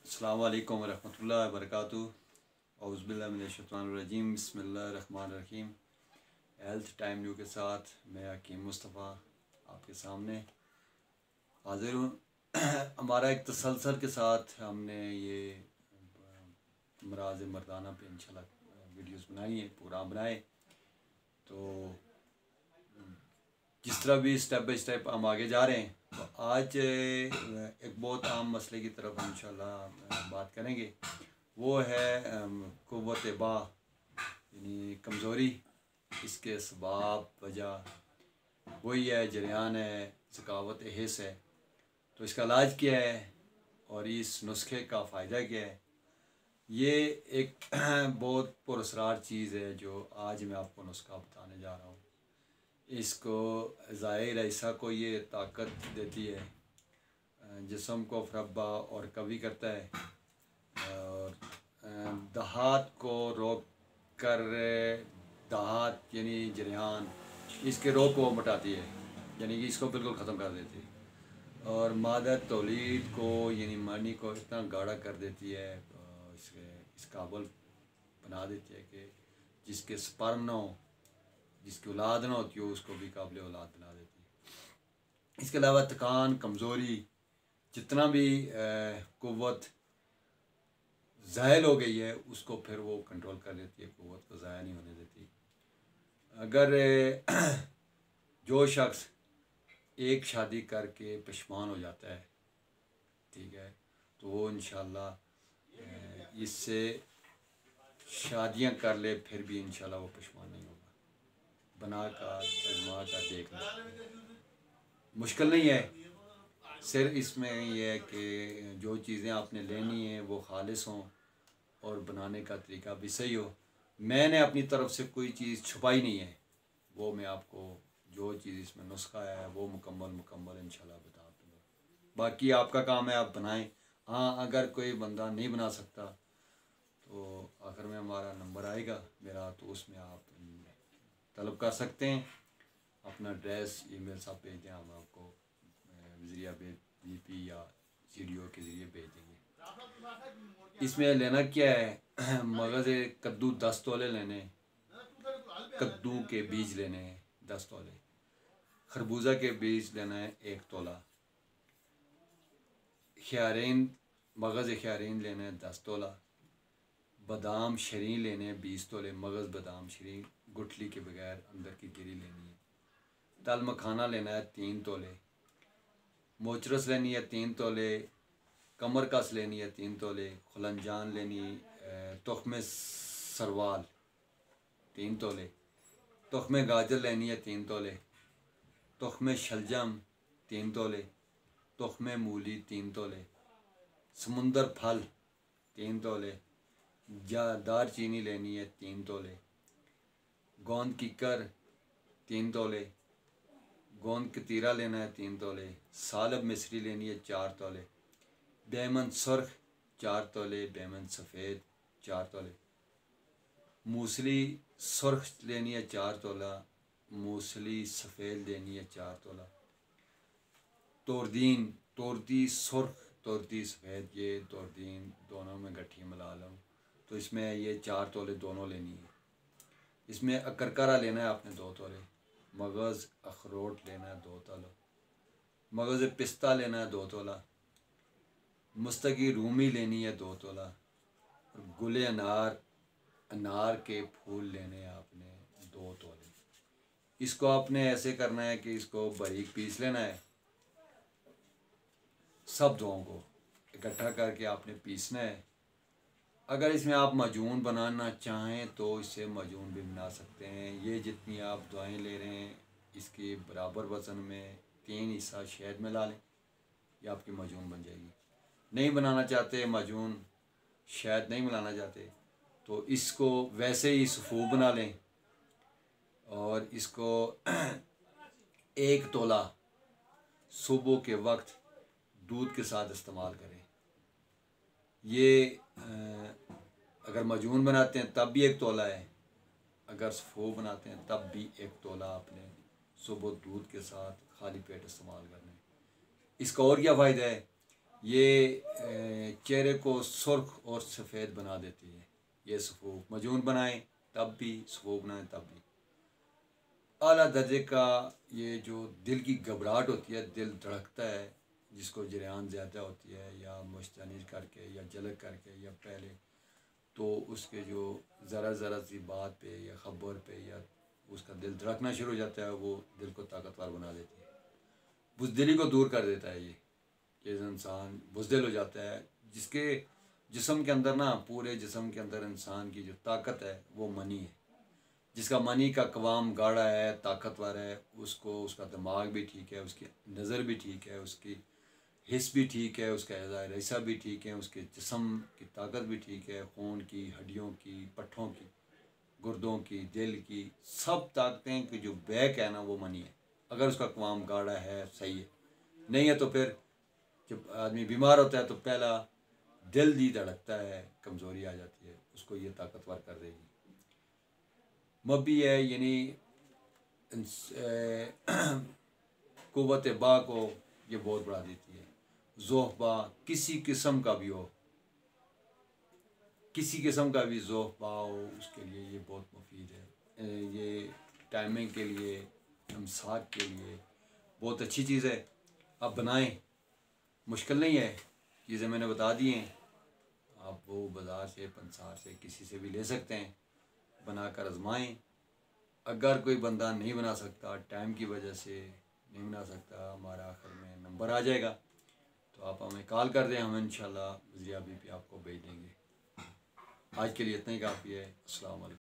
अस्सलाम वालेकुम रहमतुल्लाहि व बरकातुहू। औज़ुबिल्लाहि मिनश्शैतानिर्रजीम। बिस्मिल्लाहिर्रहमानिर्रहीम। हेल्थ टाइम न्यू के साथ मैं हकीम मुस्तफ़ा आपके सामने हाज़िर हूँ। हमारा एक तसलसल के साथ हमने ये अमराज़ मर्दाना पे इंशाल्लाह वीडियोस बनाई हैं, प्रोग्राम बनाए। तो जिस तरह भी स्टेप बाई स्टेप हम आगे जा रहे हैं, तो आज एक बहुत आम मसले की तरफ हम इंशाल्लाह बात करेंगे। वो है क़ुव्वत बा यानी कमज़ोरी, इसके असबाब, वजह वही है, जरियान है, सकावत हिस्स है। तो इसका इलाज क्या है और इस नुस्खे का फ़ायदा क्या है, ये एक बहुत पुरअसरार चीज़ है जो आज मैं आपको नुस्खा बताने जा रहा हूँ। इसको ज़ाहिर ऐसा को ये ताकत देती है, जिस्म को फरब्बा और कवी करता है, और दहात को रोक कर, दहात यानी जरियान, इसके रोक को मटाती है, यानी कि इसको बिल्कुल ख़त्म कर देती है। और मादा तौलीद को यानी मनी को इतना गाढ़ा कर देती है, इस काबल बना देती है कि जिसके स्पर्म न हो, जिसकी औलाद ना होती हो, उसको भी काबिल औलाद बना देती है। इसके अलावा थकान, कमज़ोरी, जितना भी क़ुव्वत ज़ायल हो गई है उसको फिर वो कंट्रोल कर लेती है, क़ुव्वत को ज़ाया नहीं होने देती। अगर जो शख्स एक शादी करके पशमान हो जाता है, ठीक है, तो वो इंशाल्लाह इससे शादियां कर ले फिर भी इंशाल्लाह वो पशमान नहीं होगा। बना का आजमा का देखना मुश्किल नहीं है, सिर्फ इसमें ये है कि जो चीज़ें आपने लेनी हैं वो खालिस हों और बनाने का तरीका भी सही हो। मैंने अपनी तरफ से कोई चीज़ छुपाई नहीं है, वो मैं आपको जो चीज़ इसमें नुस्खा है वो मुकम्मल इंशाल्लाह बता दूँगा। बाकी आपका काम है, आप बनाएं। हाँ, अगर कोई बंदा नहीं बना सकता तो आखिर में हमारा नंबर आएगा मेरा, तो उसमें आप तलब कर सकते हैं। अपना एड्रेस ईमेल सब भेज दें, हम आपको ज़रिया BP या सीडीओ के ज़रिए भेज देंगे। इसमें लेना क्या है, मगज़ कद्दू 10 तोले लेने, कद्दू के बीज लेने हैं 10 तोले, खरबूजा के बीज लेना है 1 तोला, ख्यारीन, मगज़ ख्यारीन लेना है 10 तोला, बादाम शरीं लेने 20 तोले, मगज़ बादाम शरीं गुठली के बगैर अंदर की गिरी लेनी है। तल मखाना लेना है 3 तोले, मोचरस लेनी है 3 तोले, कमर कस लेनी है 3 तोले, खुलंजान लेनी, तुख्म सरवाल 3 तोले, तुख्म गाजर लेनी है 3 तोले, तुख्म शलजम 3 तोले, तुख्म मूली 3 तोले, समुंदर फल 3 तोले, दार चीनी लेनी है 3 तोले, गोंद कीकर 3 तोले, गोंद कतीरा लेना है 3 तोले, सालब मिस्री लेनी है 4 तोले, बैमन सुर्ख 4 तोले, बैमन सफ़ेद 4 तोले, मूसली सुर्ख लेनी है 4 तोला, मूसली सफ़ेद लेनी है 4 तोला, तोरदीन, तोरदी सुर्ख, तोरदी सफ़ेद, ये तोरदीन दोनों में गठिया मिला लो, तो इसमें ये 4 तोले दोनों लेनी है। इसमें अकरकरा लेना है आपने 2 तोले, मगज़ अखरोट लेना है 2 तोला, मगज़ पिस्ता लेना है 2 तोला, मुस्तकी रूमी लेनी है 2 तोला, और गुले अनार, अनार के फूल लेने हैं आपने 2 तोले। इसको आपने ऐसे करना है कि इसको बारीक पीस लेना है, सब दोनों को इकट्ठा करके आपने पीसना है। अगर इसमें आप माजून बनाना चाहें तो इससे माजून भी बना सकते हैं। ये जितनी आप दवाएं ले रहे हैं इसके बराबर वज़न में 3 हिस्सा शहद में ला लें, ये आपकी माजून बन जाएगी। नहीं बनाना चाहते माजून, शहद नहीं मिलाना चाहते, तो इसको वैसे ही सफ़ू बना लें और इसको 1 तोला सुबह के वक्त दूध के साथ इस्तेमाल करें। ये अगर माजून बनाते हैं तब भी 1 तोला है, अगर सफ़ू बनाते हैं तब भी 1 तोला आपने सुबह दूध के साथ खाली पेट इस्तेमाल करना है। इसका और क्या फ़ायदा है, ये चेहरे को सुर्ख और सफ़ेद बना देती है। ये सफ़ूफ मजून बनाएं तब भी, सफ़ूफ बनाएं तब भी। आला दर्जे का ये जो दिल की घबराहट होती है, दिल धड़कता है, जिसको जरियान ज़्यादा होती है या मुस्तनीर करके या जलक करके या पहले, तो उसके जो ज़रा सी बात पे या ख़बर पे या उसका दिल धड़कना शुरू हो जाता है, वो दिल को ताकतवर बना देती है। बुज़दिली को दूर कर देता है ये इंसान बुज़दिल हो जाता है। जिसके जिस्म के अंदर ना, पूरे जिस्म के अंदर इंसान की जो ताकत है वो मनी है। जिसका मनी का कवाम गाढ़ा है, ताकतवर है, उसको उसका दिमाग भी ठीक है, उसकी नज़र भी ठीक है, उसकी हिस्स भी ठीक है, उसका हिस्सा भी ठीक है, उसके जिस्म की ताकत भी ठीक है, खून की, हड्डियों की, पट्ठों की, गुर्दों की, दिल की, सब ताकतें की जो बैक है ना वो मनी है। अगर उसका कवाम गाढ़ा है, सही है। नहीं है तो फिर जब आदमी बीमार होता है तो पहला दिल ही धड़कता है, कमज़ोरी आ जाती है, उसको ये ताकतवर कर देगी। मबी है यानी क़ुव्वत बा को ये बहुत बढ़ा देती है। ज़ोफ़बा किसी किस्म का भी हो, किसी किस्म का भी ज़ोफ़बा हो, उसके लिए ये बहुत मुफीद है। ये टाइमिंग के लिए, इमसाक के लिए बहुत अच्छी चीज़ है। आप बनाएं, मुश्किल नहीं है, चीज़ें मैंने बता दी हैं। आप वो बाज़ार से, पंसार से, किसी से भी ले सकते हैं, बना कर आजमाएँ। अगर कोई बंदा नहीं बना सकता, टाइम की वजह से नहीं बना सकता, हमारा आखिर में नंबर आ जाएगा, तो आप हमें कॉल कर दें, हम इंशाल्लाह वज़ीर-ए-आबी पे आपको भेज देंगे। आज के लिए इतना ही काफ़ी है। अस्सलाम वालेकुम।